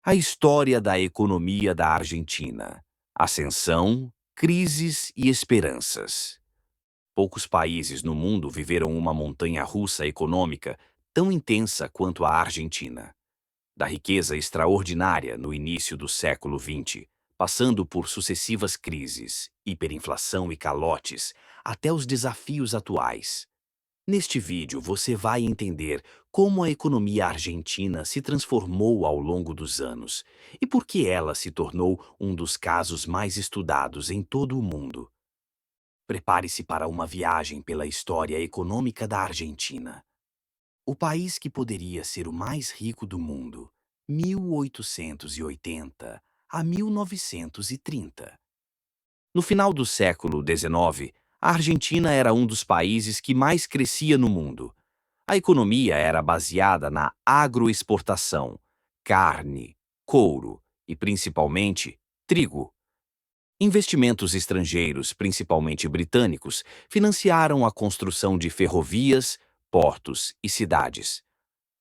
A história da economia da Argentina. Ascensão, crises e esperanças. Poucos países no mundo viveram uma montanha-russa econômica tão intensa quanto a Argentina. Da riqueza extraordinária no início do século XX, passando por sucessivas crises, hiperinflação e calotes, até os desafios atuais. Neste vídeo você vai entender como a economia argentina se transformou ao longo dos anos e por que ela se tornou um dos casos mais estudados em todo o mundo. Prepare-se para uma viagem pela história econômica da Argentina. O país que poderia ser o mais rico do mundo, 1880 a 1930. No final do século XIX, a Argentina era um dos países que mais crescia no mundo. A economia era baseada na agroexportação, carne, couro e, principalmente, trigo. Investimentos estrangeiros, principalmente britânicos, financiaram a construção de ferrovias, portos e cidades.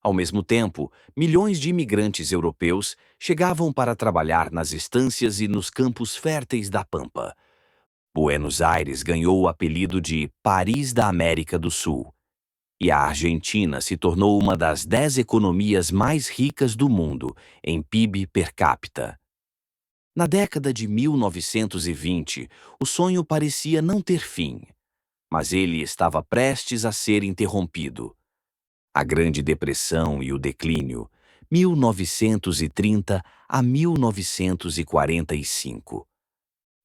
Ao mesmo tempo, milhões de imigrantes europeus chegavam para trabalhar nas estâncias e nos campos férteis da Pampa. Buenos Aires ganhou o apelido de Paris da América do Sul, e a Argentina se tornou uma das 10 economias mais ricas do mundo em PIB per capita. Na década de 1920, o sonho parecia não ter fim, mas ele estava prestes a ser interrompido. A Grande Depressão e o declínio, 1930 a 1945.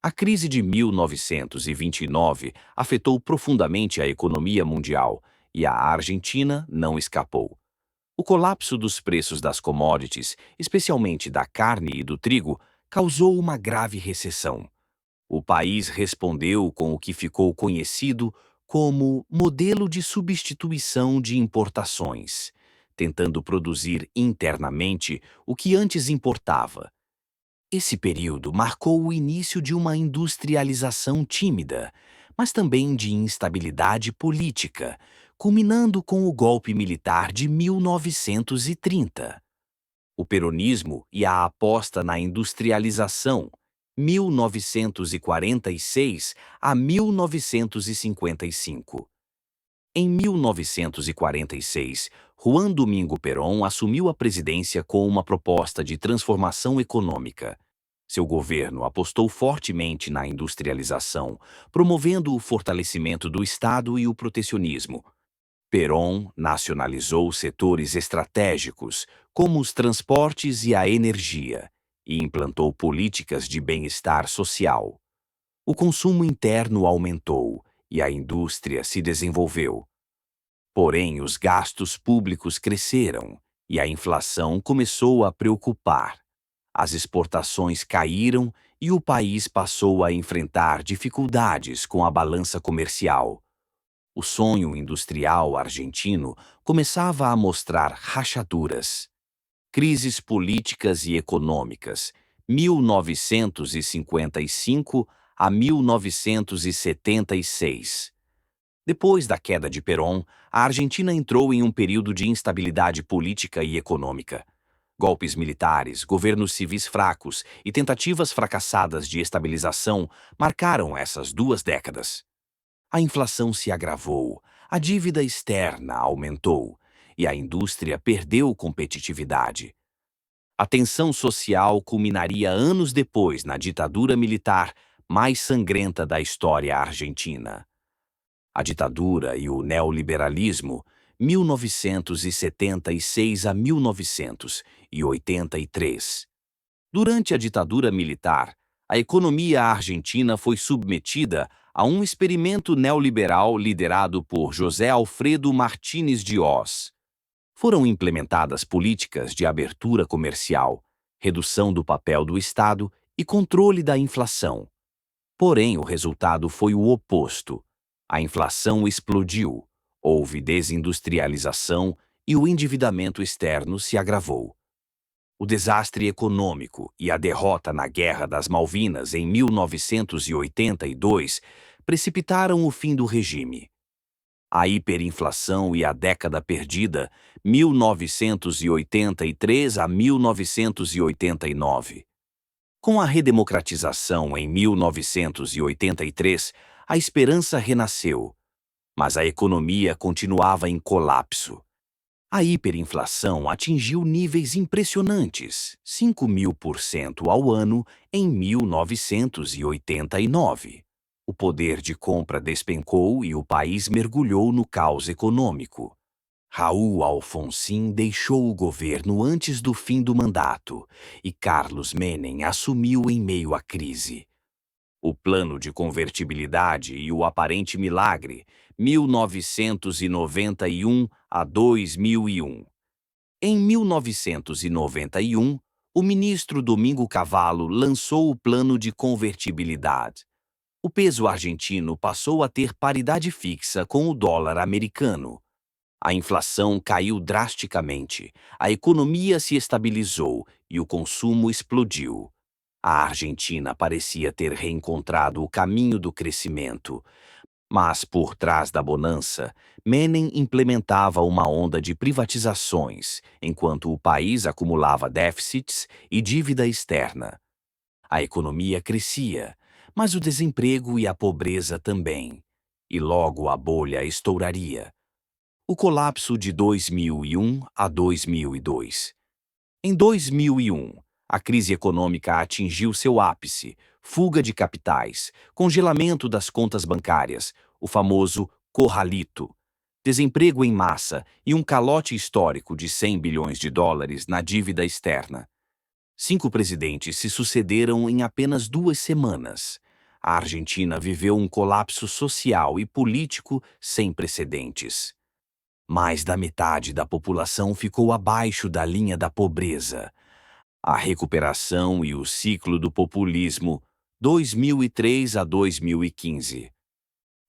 A crise de 1929 afetou profundamente a economia mundial e a Argentina não escapou. O colapso dos preços das commodities, especialmente da carne e do trigo, causou uma grave recessão. O país respondeu com o que ficou conhecido como modelo de substituição de importações, tentando produzir internamente o que antes importava. Esse período marcou o início de uma industrialização tímida, mas também de instabilidade política, culminando com o golpe militar de 1930. O peronismo e a aposta na industrialização, 1946 a 1955. Em 1946, Juan Domingo Perón assumiu a presidência com uma proposta de transformação econômica. Seu governo apostou fortemente na industrialização, promovendo o fortalecimento do Estado e o protecionismo. Perón nacionalizou setores estratégicos, como os transportes e a energia, e implantou políticas de bem-estar social. O consumo interno aumentou e a indústria se desenvolveu. Porém, os gastos públicos cresceram e a inflação começou a preocupar. As exportações caíram e o país passou a enfrentar dificuldades com a balança comercial. O sonho industrial argentino começava a mostrar rachaduras. Crises políticas e econômicas, 1955 a 1976. Depois da queda de Perón, a Argentina entrou em um período de instabilidade política e econômica. Golpes militares, governos civis fracos e tentativas fracassadas de estabilização marcaram essas 2 décadas. A inflação se agravou, a dívida externa aumentou e a indústria perdeu competitividade. A tensão social culminaria anos depois na ditadura militar mais sangrenta da história argentina. A ditadura e o neoliberalismo, 1976 a 1983. Durante a ditadura militar, a economia argentina foi submetida a um experimento neoliberal liderado por José Alfredo Martínez de Oz. Foram implementadas políticas de abertura comercial, redução do papel do Estado e controle da inflação. Porém, o resultado foi o oposto. A inflação explodiu, houve desindustrialização e o endividamento externo se agravou. O desastre econômico e a derrota na Guerra das Malvinas em 1982 precipitaram o fim do regime. A hiperinflação e a década perdida, 1983 a 1989. Com a redemocratização em 1983, a esperança renasceu, mas a economia continuava em colapso. A hiperinflação atingiu níveis impressionantes, 5.000% ao ano em 1989. O poder de compra despencou e o país mergulhou no caos econômico. Raul Alfonsin deixou o governo antes do fim do mandato e Carlos Menem assumiu em meio à crise. O plano de convertibilidade e o aparente milagre, 1991 a 2001. Em 1991, o ministro Domingo Cavallo lançou o plano de convertibilidade. O peso argentino passou a ter paridade fixa com o dólar americano. A inflação caiu drasticamente, a economia se estabilizou e o consumo explodiu. A Argentina parecia ter reencontrado o caminho do crescimento, mas por trás da bonança, Menem implementava uma onda de privatizações, enquanto o país acumulava déficits e dívida externa. A economia crescia, mas o desemprego e a pobreza também, e logo a bolha estouraria. O colapso de 2001 a 2002. Em 2001, a crise econômica atingiu seu ápice, fuga de capitais, congelamento das contas bancárias, o famoso corralito, desemprego em massa e um calote histórico de 100 bilhões de dólares na dívida externa. 5 presidentes se sucederam em apenas 2 semanas. A Argentina viveu um colapso social e político sem precedentes. Mais da metade da população ficou abaixo da linha da pobreza. A recuperação e o ciclo do populismo, 2003 a 2015.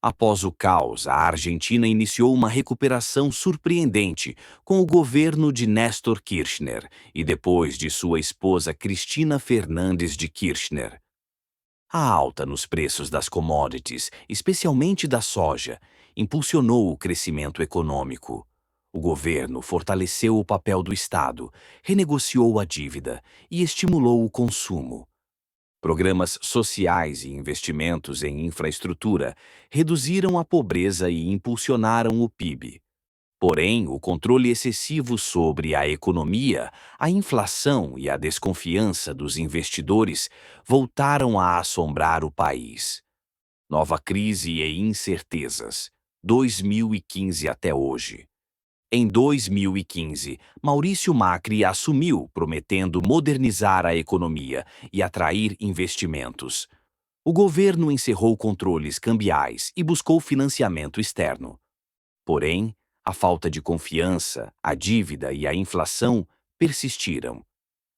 Após o caos, a Argentina iniciou uma recuperação surpreendente com o governo de Néstor Kirchner e depois de sua esposa Cristina Fernández de Kirchner. A alta nos preços das commodities, especialmente da soja, impulsionou o crescimento econômico. O governo fortaleceu o papel do Estado, renegociou a dívida e estimulou o consumo. Programas sociais e investimentos em infraestrutura reduziram a pobreza e impulsionaram o PIB. Porém, o controle excessivo sobre a economia, a inflação e a desconfiança dos investidores voltaram a assombrar o país. Nova crise e incertezas, 2015 até hoje. Em 2015, Maurício Macri assumiu, prometendo modernizar a economia e atrair investimentos. O governo encerrou controles cambiais e buscou financiamento externo. Porém, a falta de confiança, a dívida e a inflação persistiram.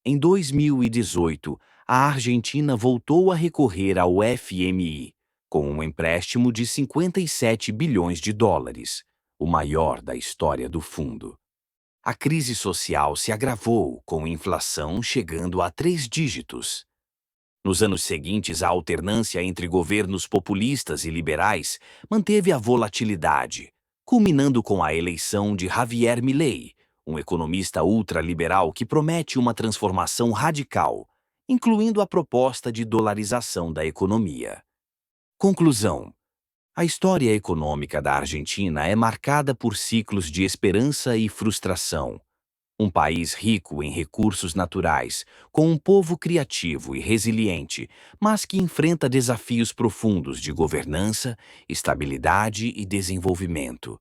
Em 2018, a Argentina voltou a recorrer ao FMI, com um empréstimo de 57 bilhões de dólares, o maior da história do fundo. A crise social se agravou, com inflação chegando a 3 dígitos. Nos anos seguintes, a alternância entre governos populistas e liberais manteve a volatilidade, culminando com a eleição de Javier Milei, um economista ultraliberal que promete uma transformação radical, incluindo a proposta de dolarização da economia. Conclusão: a história econômica da Argentina é marcada por ciclos de esperança e frustração. Um país rico em recursos naturais, com um povo criativo e resiliente, mas que enfrenta desafios profundos de governança, estabilidade e desenvolvimento.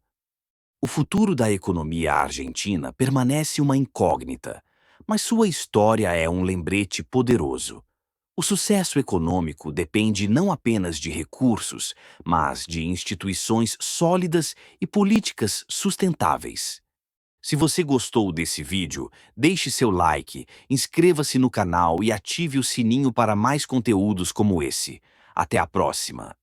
O futuro da economia argentina permanece uma incógnita, mas sua história é um lembrete poderoso. O sucesso econômico depende não apenas de recursos, mas de instituições sólidas e políticas sustentáveis. Se você gostou desse vídeo, deixe seu like, inscreva-se no canal e ative o sininho para mais conteúdos como esse. Até a próxima!